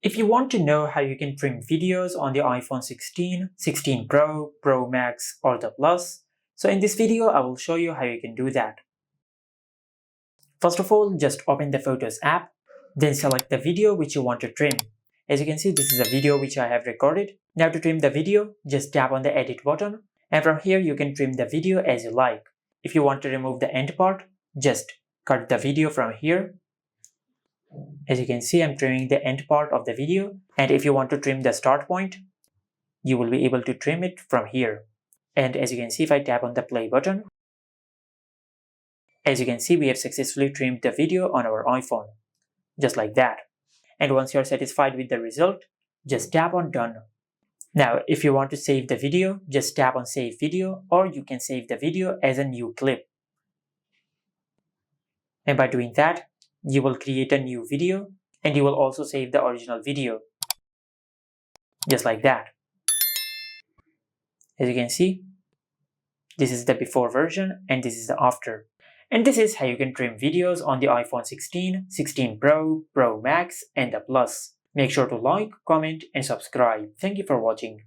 If you want to know how you can trim videos on the iPhone 16, 16 Pro, Pro Max or the Plus, so in this video I will show you how you can do that. First of all, just open the Photos app, then select the video which you want to trim. As you can see, this is a video which I have recorded. Now to trim the video, just tap on the edit button, and from here you can trim the video as you like. If you want to remove the end part, just cut the video from here. As you can see, I'm trimming the end part of the video, and if you want to trim the start point, you will be able to trim it from here. And as you can see, if I tap on the play button, as you can see, we have successfully trimmed the video on our iPhone, just like that. And once you're satisfied with the result, just tap on done. Now, if you want to save the video, just tap on save video, or you can save the video as a new clip. And by doing that, you will create a new video and you will also save the original video, just like that. As you can see, this is the before version and this is the after. And this is how you can trim videos on the iPhone 16, 16 Pro, Pro Max and the Plus. Make sure to like, comment and subscribe. Thank you for watching.